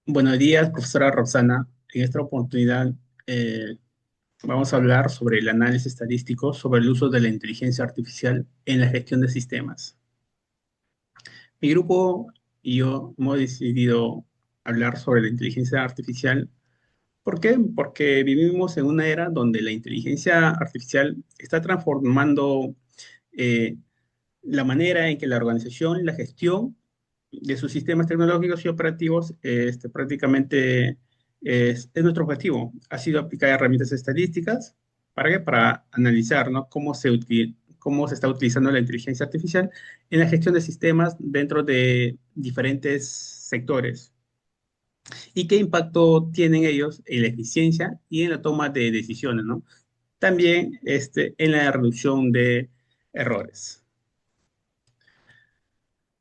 Buenos días, profesora Roxana. En esta oportunidad eh, vamos a hablar sobre el análisis estadístico sobre el uso de la inteligencia artificial en la gestión de sistemas. Mi grupo y yo hemos decidido hablar sobre la inteligencia artificial. ¿Por qué? Porque vivimos en una era donde la inteligencia artificial está transformando eh, la manera en que la organización, la gestión de sus sistemas tecnológicos y operativos prácticamente es nuestro objetivo. Ha sido aplicar herramientas estadísticas. ¿Para qué? Para analizar, ¿no? Cómo se está utilizando la inteligencia artificial en la gestión de sistemas dentro de diferentes sectores y qué impacto tienen ellos en la eficiencia y en la toma de decisiones, ¿no? También en la reducción de errores.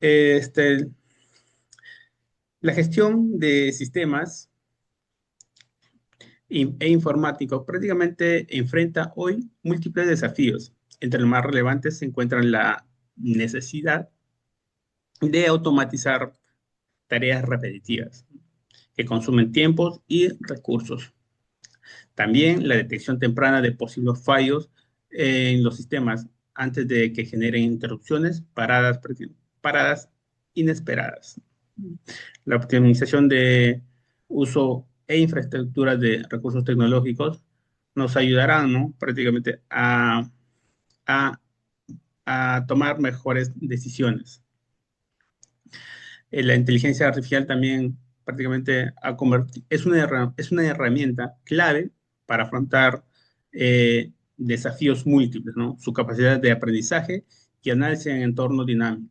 Este, la gestión de sistemas e informáticos prácticamente enfrenta hoy múltiples desafíos. Entre los más relevantes se encuentran la necesidad de automatizar tareas repetitivas que consumen tiempos y recursos. También la detección temprana de posibles fallos en los sistemas antes de que generen interrupciones, paradas inesperadas. La optimización de uso e infraestructura de recursos tecnológicos nos ayudarán, ¿no? Prácticamente a, a tomar mejores decisiones. La inteligencia artificial también prácticamente es una herramienta clave para afrontar desafíos múltiples, ¿no? Su capacidad de aprendizaje y análisis en entorno dinámico.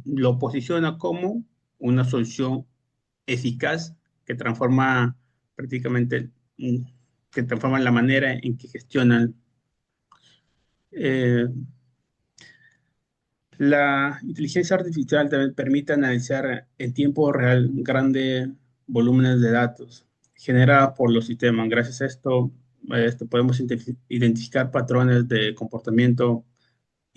Lo posiciona como una solución eficaz que transforma prácticamente, que transforma la manera en que gestionan. Eh, la inteligencia artificial también permite analizar en tiempo real grandes volúmenes de datos generados por los sistemas. Gracias a esto, podemos identificar patrones de comportamiento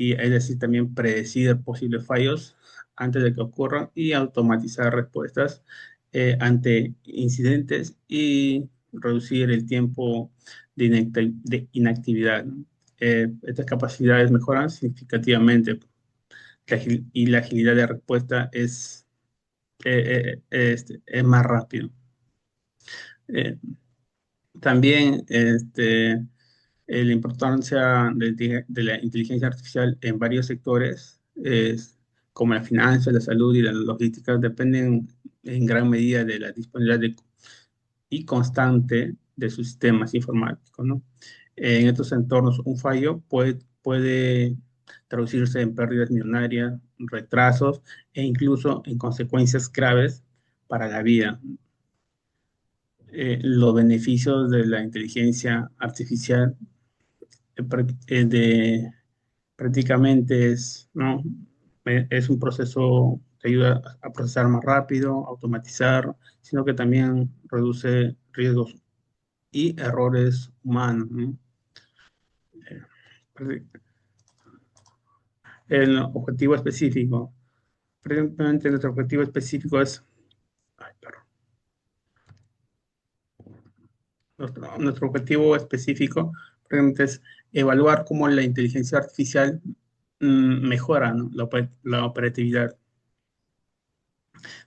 y es decir, también predecir posibles fallos antes de que ocurran y automatizar respuestas ante incidentes y reducir el tiempo de inactividad, ¿no? Estas capacidades mejoran significativamente y la agilidad de respuesta es más rápido. Eh, También la importancia de la inteligencia artificial en varios sectores, como la finanza, la salud y la logística, dependen en gran medida de la disponibilidad y constante de sus sistemas informáticos, ¿no? En estos entornos, un fallo puede traducirse en pérdidas millonarias, retrasos e incluso en consecuencias graves para la vida. Los beneficios de la inteligencia artificial prácticamente ¿no? Es un proceso que ayuda a procesar más rápido, automatizar, sino que también reduce riesgos y errores humanos, ¿no? El objetivo específico, prácticamente nuestro objetivo específico es, ay, perdón, nuestro objetivo específico prácticamente es evaluar cómo la inteligencia artificial mejora, ¿no? La operatividad.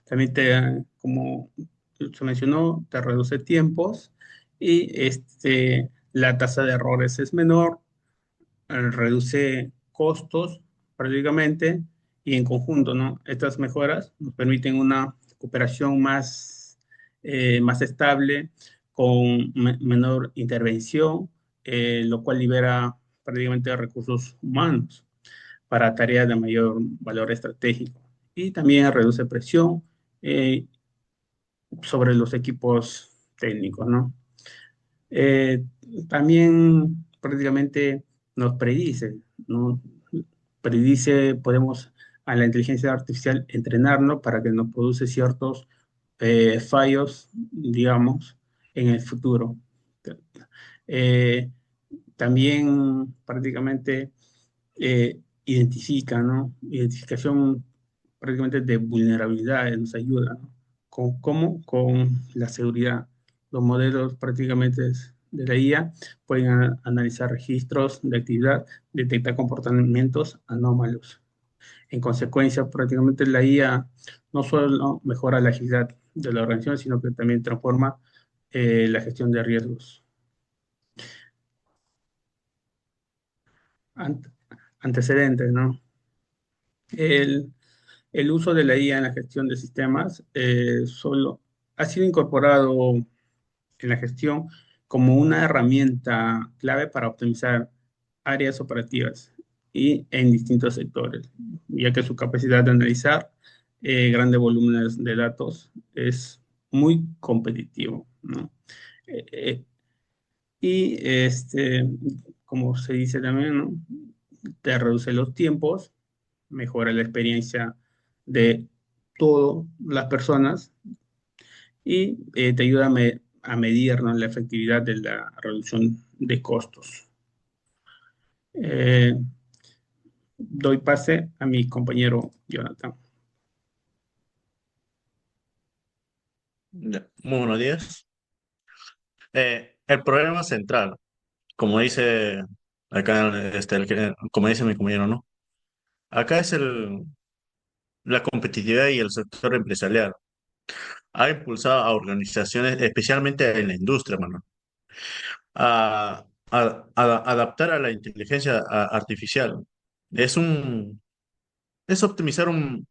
También como se mencionó, te reduce tiempos y la tasa de errores es menor, reduce costos prácticamente y en conjunto, ¿no? Estas mejoras nos permiten una cooperación más estable, con menor intervención, lo cual libera prácticamente recursos humanos para tareas de mayor valor estratégico y también reduce presión eh, sobre los equipos técnicos, ¿no? Eh, También prácticamente nos predice, ¿no? Predice, podemos a la inteligencia artificial entrenarnos para que nos produce ciertos fallos, digamos, en el futuro. Eh, También prácticamente identifica, ¿no? Identificación prácticamente de vulnerabilidades nos ayuda, ¿no? ¿Con cómo? Con la seguridad. Los modelos prácticamente de la IA pueden analizar registros de actividad, detectar comportamientos anómalos. En consecuencia, prácticamente la IA no solo mejora la agilidad de la organización, sino que también transforma la gestión de riesgos. Ant- Antecedentes, ¿no? El, el uso de la IA en la gestión de sistemas solo ha sido incorporado en la gestión como una herramienta clave para optimizar áreas operativas y en distintos sectores, ya que su capacidad de analizar grandes volúmenes de datos es muy competitivo, ¿no? Eh, eh, y como se dice también, ¿no? Te reduce los tiempos, mejora la experiencia de todas las personas y te ayuda a medir, ¿no? La efectividad de la reducción de costos. Eh, Doy pase a mi compañero Jonathan. Ya, muy buenos días. El problema central, como dice acá, como dice mi compañero, ¿no? Acá es la competitividad y el sector empresarial. Ha impulsado a organizaciones, especialmente en la industria, mano, a adaptar a la inteligencia artificial. Es es optimizar un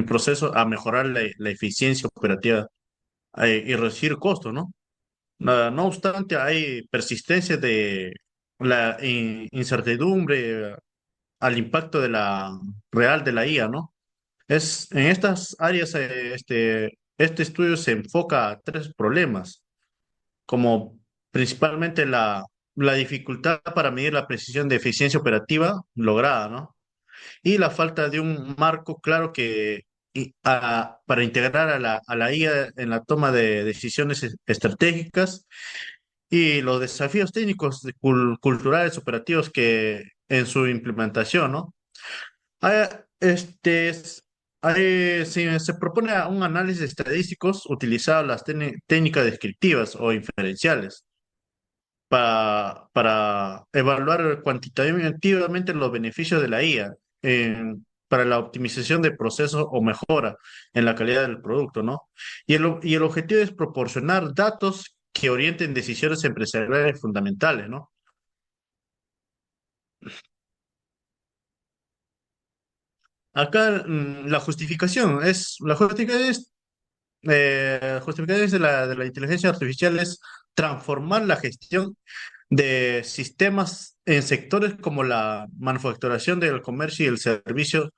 proceso a mejorar la eficiencia operativa y reducir costos, ¿no? No obstante, hay persistencia de la incertidumbre al impacto de la real de la IA, ¿no? En estas áreas, este estudio se enfoca a tres problemas, como principalmente la dificultad para medir la precisión de eficiencia operativa lograda, ¿no? Y la falta de un marco claro para integrar a a la IA en la toma de decisiones estratégicas y los desafíos técnicos, culturales, operativos que en su implementación, ¿no? Ah, se propone un análisis estadísticos utilizando las técnicas descriptivas o inferenciales para evaluar cuantitativamente los beneficios de la IA para la optimización de procesos o mejora en la calidad del producto, ¿no? Y el objetivo es proporcionar datos que orienten decisiones empresariales fundamentales, ¿no? Acá justificación de de la inteligencia artificial es transformar la gestión de sistemas en sectores como la manufacturación del comercio y el servicio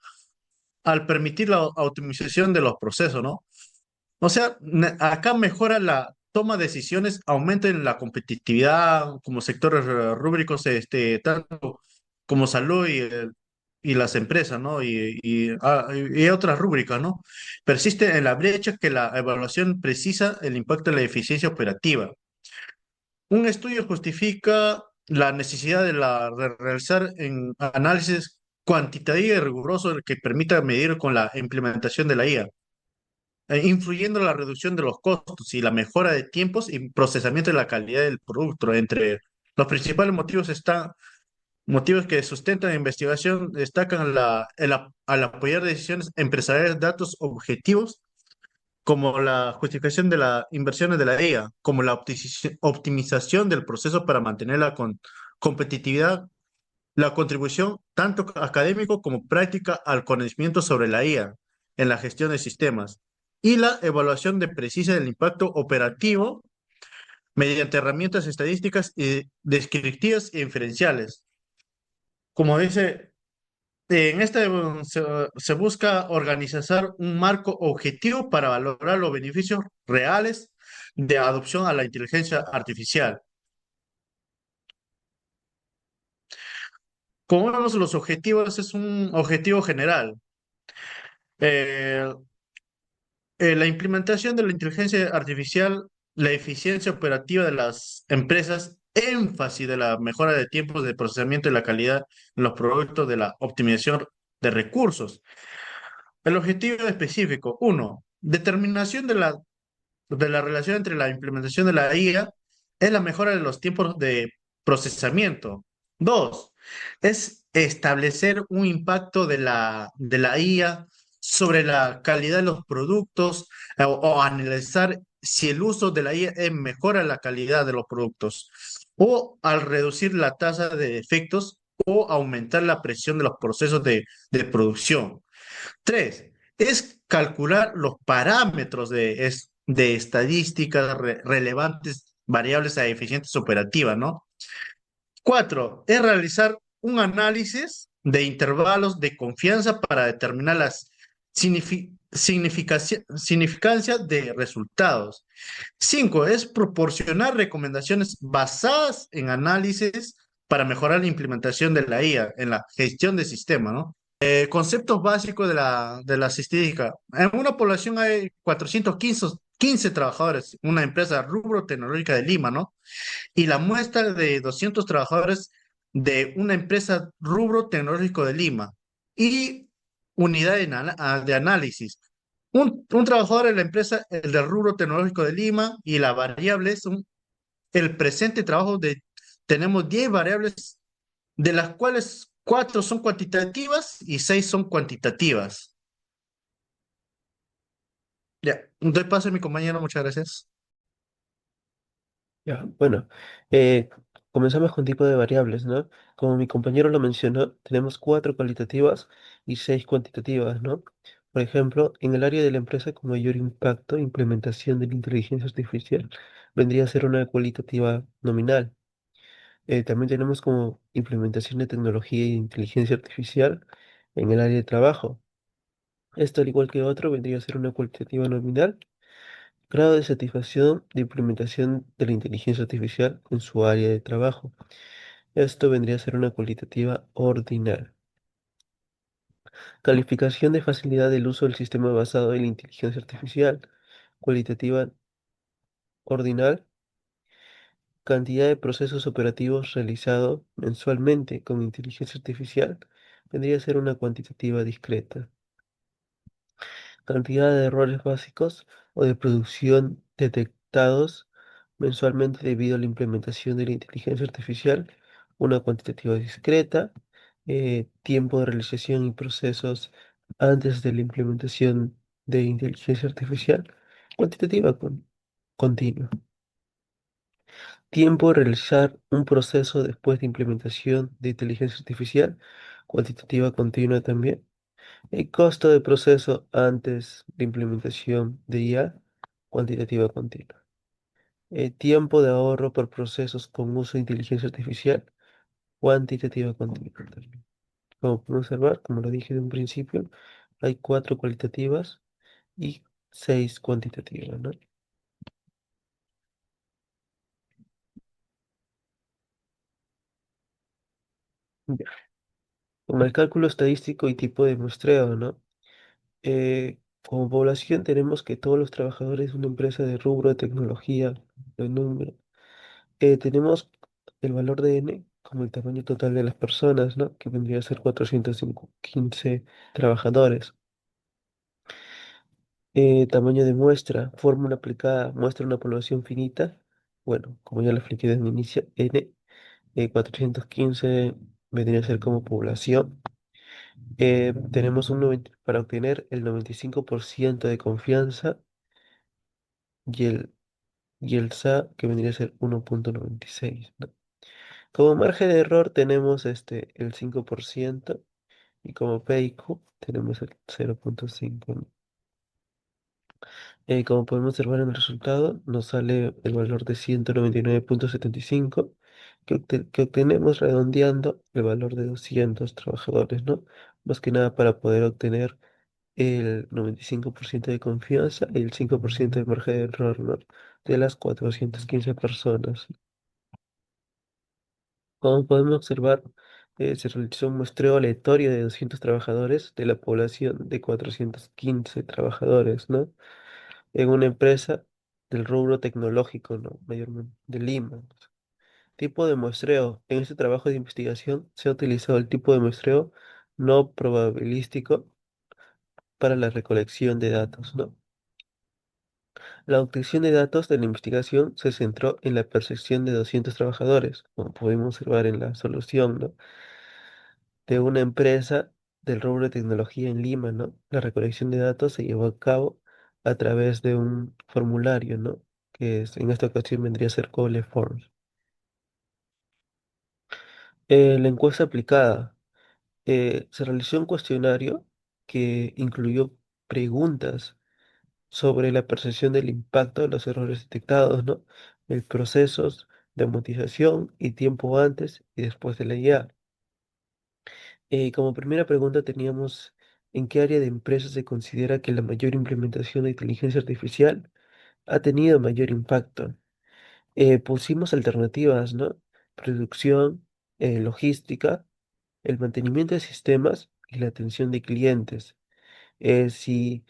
al permitir la optimización de los procesos, ¿no? O sea, acá mejora la toma de decisiones, aumenta en la competitividad como sectores rúbricos, tanto como salud y las empresas, ¿no? Y otras rúbricas, ¿no? Persiste en la brecha que la evaluación precisa el impacto de la eficiencia operativa. Un estudio justifica la necesidad de realizar en análisis cuantitativo y riguroso que permita medir con la implementación de la IA influyendo en la reducción de los costos y la mejora de tiempos y procesamiento de la calidad del producto. Entre los principales motivos que sustentan la investigación destacan al apoyar decisiones empresariales, datos objetivos, como la justificación de las inversiones de la IA, como la optimización del proceso para mantener la competitividad, la contribución tanto académico como práctica al conocimiento sobre la IA en la gestión de sistemas y la evaluación de precisa del impacto operativo mediante herramientas estadísticas y descriptivas e inferenciales. Como dice, en se busca organizar un marco objetivo para valorar los beneficios reales de adopción a la inteligencia artificial. Como vemos, los objetivos es un objetivo general. Eh, la implementación de la inteligencia artificial, la eficiencia operativa de las empresas, énfasis de la mejora de tiempos de procesamiento y la calidad en los productos de la optimización de recursos. El objetivo específico, uno, determinación de la relación entre la implementación de la IA es la mejora de los tiempos de procesamiento. Dos, es establecer un impacto de la IA sobre la calidad de los productos o analizar si el uso de la IA mejora la calidad de los productos o al reducir la tasa de defectos o aumentar la presión de los procesos de producción. Tres, es calcular los parámetros de estadísticas relevantes, variables a eficiencias operativas, ¿no? Cuatro, es realizar un análisis de intervalos de confianza para determinar las significancias de resultados. Cinco, es proporcionar recomendaciones basadas en análisis para mejorar la implementación de la IA en la gestión de sistema, ¿no? Conceptos básicos de la estadística. En una población hay 415 trabajadores, una empresa rubro tecnológica de Lima, ¿no? Y la muestra de 200 trabajadores de una empresa rubro tecnológico de Lima. Y unidad de análisis. Un trabajador en la empresa, el del rubro tecnológico de Lima, y la variable es el presente trabajo de, tenemos 10 variables de las cuales cuatro son cuantitativas y seis son cuantitativas. Ya, doy paso a mi compañero, muchas gracias. Ya, bueno, comenzamos con tipo de variables, ¿no? Como mi compañero lo mencionó, tenemos cuatro cualitativas y seis cuantitativas, ¿no? Por ejemplo, en el área de la empresa con mayor impacto, implementación de la inteligencia artificial, vendría a ser una cualitativa nominal. También tenemos como implementación de tecnología e inteligencia artificial en el área de trabajo. Esto, al igual que otro, vendría a ser una cualitativa nominal. Grado de satisfacción de implementación de la inteligencia artificial en su área de trabajo. Esto vendría a ser una cualitativa ordinal. Calificación de facilidad del uso del sistema basado en la inteligencia artificial. Cualitativa ordinal. Cantidad de procesos operativos realizados mensualmente con inteligencia artificial. Vendría a ser una cuantitativa discreta. Cantidad de errores básicos o de producción detectados mensualmente debido a la implementación de la inteligencia artificial, una cuantitativa discreta, tiempo de realización y procesos antes de la implementación de inteligencia artificial, cuantitativa continua. Tiempo de realizar un proceso después de implementación de inteligencia artificial, cuantitativa continua también. El costo de proceso antes de implementación de IA, cuantitativa continua. Tiempo de ahorro por procesos con uso de inteligencia artificial, cuantitativa continua también. Como podemos observar, como lo dije de un principio, hay cuatro cualitativas y seis cuantitativas, ¿no? Ya. Con el cálculo estadístico y tipo de muestreo, ¿no? Como población tenemos que todos los trabajadores de una empresa de rubro de tecnología, de número, tenemos el valor de n como el tamaño total de las personas, ¿no? Que vendría a ser 415 trabajadores. Tamaño de muestra, fórmula aplicada, muestra una población finita. Bueno, como ya lo expliqué desde el inicio, n, 415 vendría a ser como población. Tenemos para obtener el 95% de confianza y el SA que vendría a ser 1,96, ¿no? Como margen de error tenemos el 5% y como P y Q tenemos el 0,5, ¿no? Como podemos observar en el resultado, nos sale el valor de 199,75 que obtenemos redondeando el valor de 200 trabajadores, ¿no? Más que nada para poder obtener el 95% de confianza y el 5% de margen de error, ¿no? De las 415 personas. Como podemos observar, se realizó un muestreo aleatorio de 200 trabajadores de la población de 415 trabajadores, ¿no? En una empresa del rubro tecnológico, ¿no? Mayormente de Lima. Tipo de muestreo. En este trabajo de investigación se ha utilizado el tipo de muestreo no probabilístico para la recolección de datos, ¿no? La obtención de datos de la investigación se centró en la percepción de 200 trabajadores, como pudimos observar en la solución, ¿no? De una empresa del rubro de tecnología en Lima, ¿no? La recolección de datos se llevó a cabo a través de un formulario, ¿no? En esta ocasión vendría a ser Google Forms. La encuesta aplicada. Se realizó un cuestionario que incluyó preguntas sobre la percepción del impacto de los errores detectados, ¿no? El procesos de amortización y tiempo antes y después de la IA. Como primera pregunta teníamos, ¿en qué área de empresa se considera que la mayor implementación de inteligencia artificial ha tenido mayor impacto? Pusimos alternativas, ¿no? Producción, logística, el mantenimiento de sistemas y la atención de clientes. Si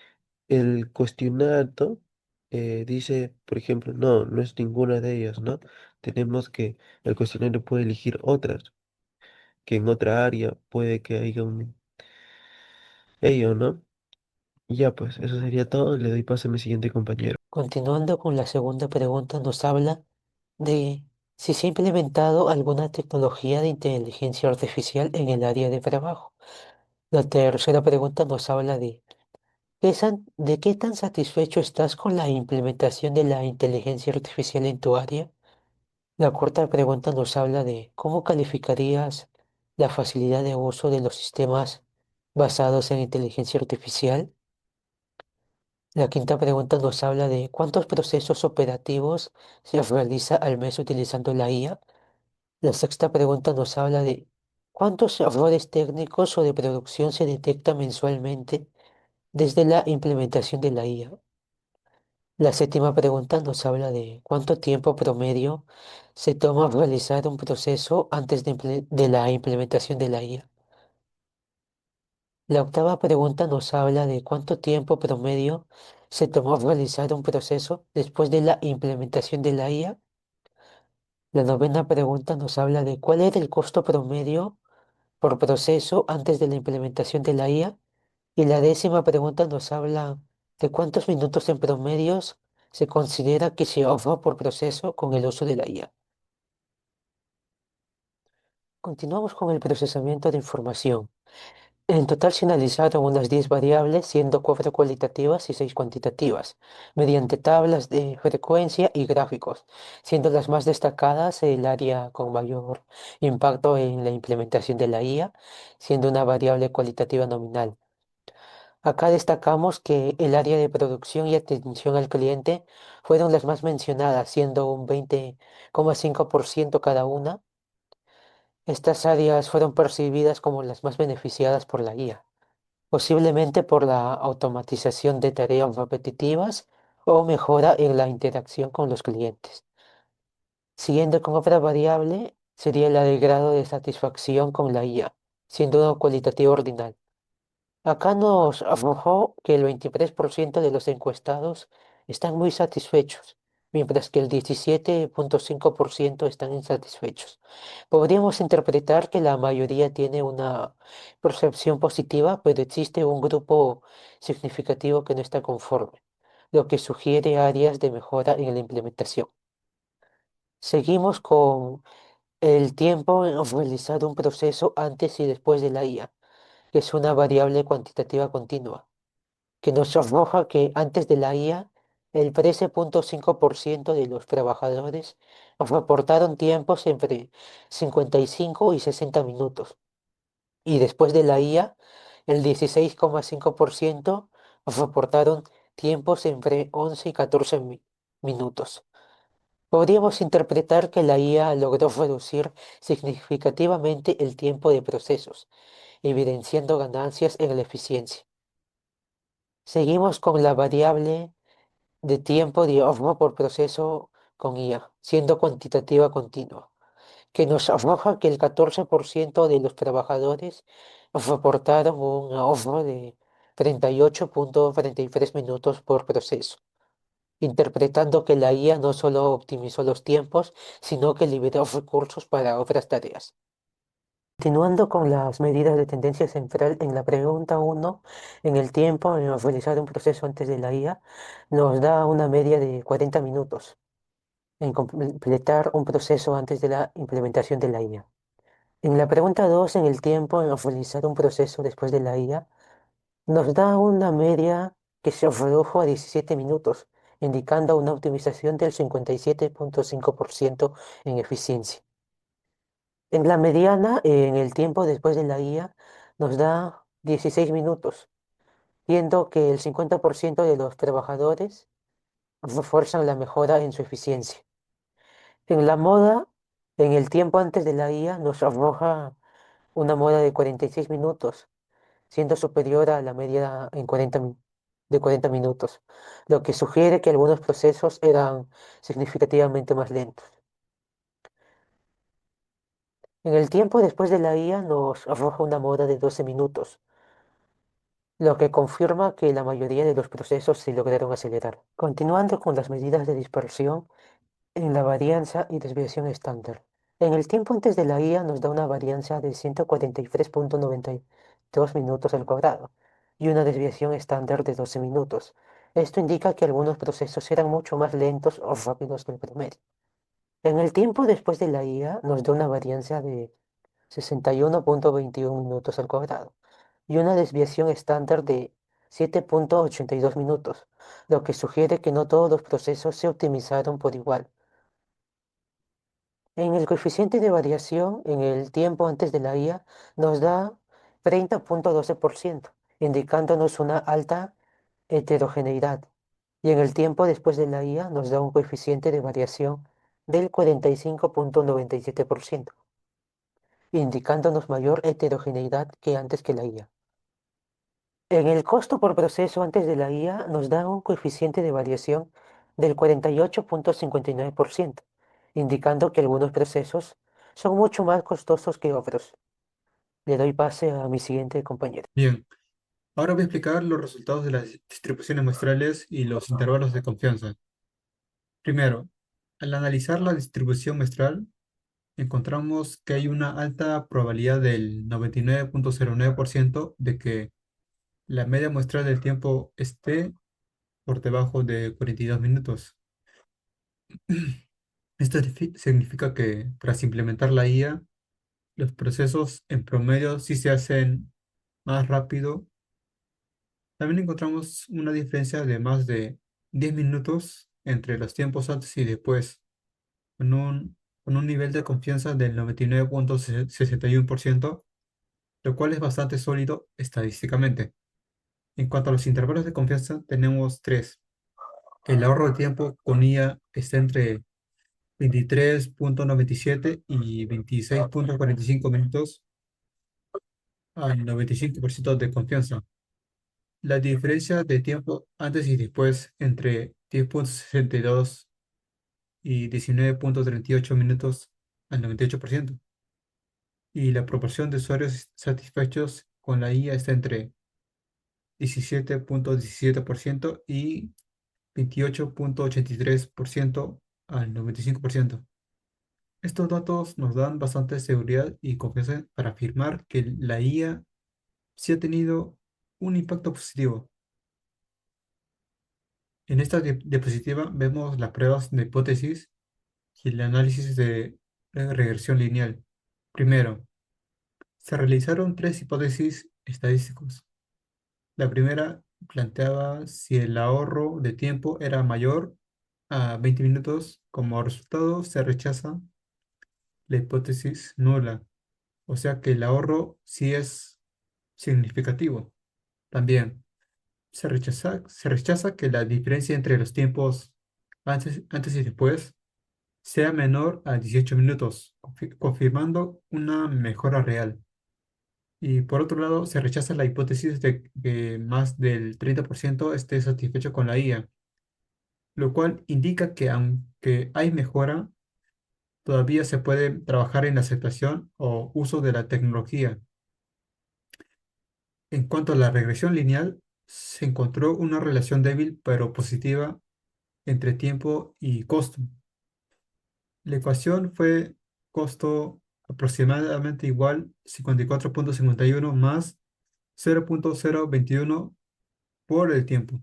el cuestionario dice, por ejemplo, no, no es ninguna de ellas, ¿no? Tenemos que el cuestionario puede elegir otras, que en otra área puede que haya un ello, ¿no? Y ya, pues, eso sería todo. Le doy paso a mi siguiente compañero. Continuando con la segunda pregunta, nos habla de si se ha implementado alguna tecnología de inteligencia artificial en el área de trabajo. La tercera pregunta nos habla de de qué tan satisfecho estás con la implementación de la inteligencia artificial en tu área. La cuarta pregunta nos habla de cómo calificarías la facilidad de uso de los sistemas basados en inteligencia artificial. La quinta pregunta nos habla de cuántos procesos operativos se realiza al mes utilizando la IA. La sexta pregunta nos habla de cuántos errores técnicos o de producción se detectan mensualmente desde la implementación de la IA. La séptima pregunta nos habla de cuánto tiempo promedio se toma realizar un proceso antes de la implementación de la IA. La octava pregunta nos habla de cuánto tiempo promedio se tomó realizar un proceso después de la implementación de la IA. La novena pregunta nos habla de cuál era el costo promedio por proceso antes de la implementación de la IA. Y la décima pregunta nos habla de cuántos minutos en promedios se considera que se ahorra por proceso con el uso de la IA. Continuamos con el procesamiento de información. En total se analizaron unas 10 variables, siendo 4 cualitativas y 6 cuantitativas, mediante tablas de frecuencia y gráficos, siendo las más destacadas el área con mayor impacto en la implementación de la IA, siendo una variable cualitativa nominal. Acá destacamos que el área de producción y atención al cliente fueron las más mencionadas, siendo un 20,5% cada una. Estas áreas fueron percibidas como las más beneficiadas por la IA, posiblemente por la automatización de tareas repetitivas o mejora en la interacción con los clientes. Siguiendo con otra variable, sería la del grado de satisfacción con la IA, siendo una cualitativa ordinal. Acá nos arrojó que el 23% de los encuestados están muy satisfechos, mientras que el 17,5% están insatisfechos. Podríamos interpretar que la mayoría tiene una percepción positiva, pero existe un grupo significativo que no está conforme, lo que sugiere áreas de mejora en la implementación. Seguimos con el tiempo en realizar un proceso antes y después de la IA, que es una variable cuantitativa continua, que nos arroja que antes de la IA, el 13,5% de los trabajadores reportaron tiempos entre 55 y 60 minutos. Y después de la IA, el 16,5% reportaron tiempos entre 11 y 14 minutos. Podríamos interpretar que la IA logró reducir significativamente el tiempo de procesos, evidenciando ganancias en la eficiencia. Seguimos con la variable de tiempo de ahorro por proceso con IA, siendo cuantitativa continua, que nos arroja que el 14% de los trabajadores reportaron un ahorro de 38,33 minutos por proceso, interpretando que la IA no solo optimizó los tiempos, sino que liberó recursos para otras tareas. Continuando con las medidas de tendencia central, en la pregunta uno, en el tiempo en realizar un proceso antes de la IA, nos da una media de 40 minutos en completar un proceso antes de la implementación de la IA. En la pregunta 2, en el tiempo en realizar un proceso después de la IA, nos da una media que se redujo a 17 minutos, indicando una optimización del 57,5% en eficiencia. En la mediana, en el tiempo después de la IA, nos da 16 minutos, viendo que el 50% de los trabajadores refuerzan la mejora en su eficiencia. En la moda, en el tiempo antes de la IA, nos arroja una moda de 46 minutos, siendo superior a la media en de 40 minutos, lo que sugiere que algunos procesos eran significativamente más lentos. En el tiempo después de la IA nos arroja una moda de 12 minutos, lo que confirma que la mayoría de los procesos se lograron acelerar. Continuando con las medidas de dispersión en la varianza y desviación estándar. En el tiempo antes de la IA nos da una varianza de 143,92 minutos al cuadrado y una desviación estándar de 12 minutos. Esto indica que algunos procesos eran mucho más lentos o rápidos que el promedio. En el tiempo después de la IA nos da una varianza de 61,21 minutos al cuadrado y una desviación estándar de 7,82 minutos, lo que sugiere que no todos los procesos se optimizaron por igual. En el coeficiente de variación, en el tiempo antes de la IA, nos da 30,12%, indicándonos una alta heterogeneidad. Y en el tiempo después de la IA nos da un coeficiente de variación del 45,97%, indicándonos mayor heterogeneidad que antes que la IA. En el costo por proceso antes de la IA nos da un coeficiente de variación del 48,59%, indicando que algunos procesos son mucho más costosos que otros. Le doy pase a mi siguiente compañero. Bien, ahora voy a explicar los resultados de las distribuciones muestrales y los intervalos de confianza. Primero, al analizar la distribución muestral, encontramos que hay una alta probabilidad del 99,09% de que la media muestral del tiempo esté por debajo de 42 minutos. Esto significa que tras implementar la IA, los procesos en promedio sí se hacen más rápido. También encontramos una diferencia de más de 10 minutos entre los tiempos antes y después, con un nivel de confianza del 99,61%, lo cual es bastante sólido estadísticamente. En cuanto a los intervalos de confianza, tenemos tres. El ahorro de tiempo con IA está entre 23,97 y 26,45 minutos al 95% de confianza. La diferencia de tiempo antes y después entre 10,62 y 19,38 minutos al 98%. Y la proporción de usuarios satisfechos con la IA está entre 17,17% y 28,83% al 95%. Estos datos nos dan bastante seguridad y confianza para afirmar que la IA sí ha tenido un impacto positivo. En esta diapositiva vemos las pruebas de hipótesis y el análisis de regresión lineal. Primero, se realizaron tres hipótesis estadísticos. La primera planteaba si el ahorro de tiempo era mayor a 20 minutos. Como resultado, se rechaza la hipótesis nula, o sea que el ahorro sí es significativo. También se rechaza que la diferencia entre los tiempos antes y después sea menor a 18 minutos, confirmando una mejora real. Y por otro lado, se rechaza la hipótesis de que más del 30% esté satisfecho con la IA, lo cual indica que aunque hay mejora, todavía se puede trabajar en la aceptación o uso de la tecnología. En cuanto a la regresión lineal, se encontró una relación débil pero positiva entre tiempo y costo. La ecuación fue costo aproximadamente igual 54,51 más 0,021 por el tiempo.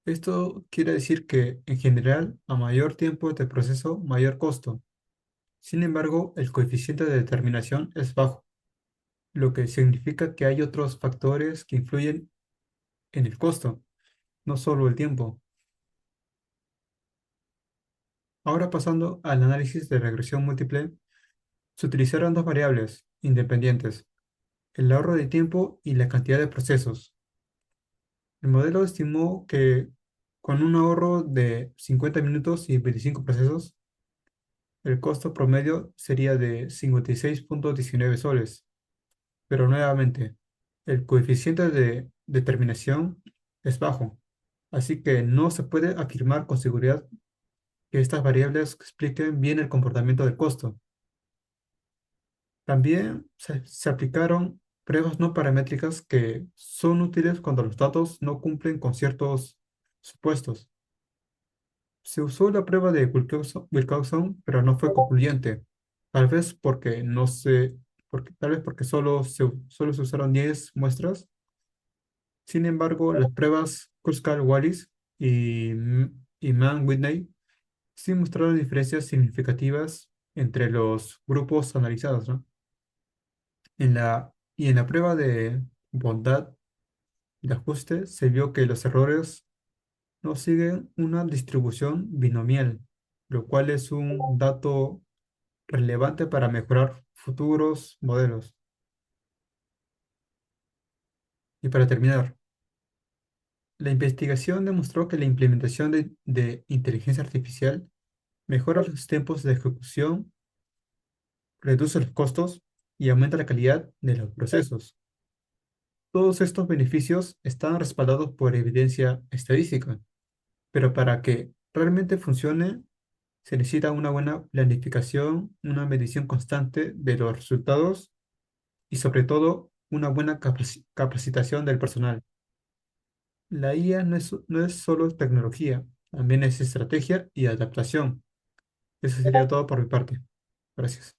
Esto quiere decir que, en general, a mayor tiempo de proceso, mayor costo. Sin embargo, el coeficiente de determinación es bajo, lo que significa que hay otros factores que influyen en el costo, no solo el tiempo. Ahora pasando al análisis de regresión múltiple, se utilizaron dos variables independientes, el ahorro de tiempo y la cantidad de procesos. El modelo estimó que con un ahorro de 50 minutos y 25 procesos, el costo promedio sería de 56,19 soles. Pero nuevamente, el coeficiente de determinación es bajo, así que no se puede afirmar con seguridad que estas variables expliquen bien el comportamiento del costo. También se aplicaron pruebas no paramétricas que son útiles cuando los datos no cumplen con ciertos supuestos. Se usó la prueba de Wilcoxon, pero no fue concluyente. Tal vez porque no se, tal vez porque solo se usaron 10 muestras. Sin embargo, las pruebas Kruskal-Wallis y Mann-Whitney sí mostraron diferencias significativas entre los grupos analizados, ¿no? En la prueba de bondad de ajuste se vio que los errores no siguen una distribución binomial, lo cual es un dato relevante para mejorar futuros modelos. Y para terminar, la investigación demostró que la implementación de inteligencia artificial mejora los tiempos de ejecución, reduce los costos y aumenta la calidad de los procesos. Todos estos beneficios están respaldados por evidencia estadística, pero para que realmente funcione, se necesita una buena planificación, una medición constante de los resultados y sobre todo una buena capacitación del personal. La IA no es solo tecnología, también es estrategia y adaptación. Eso sería todo por mi parte. Gracias.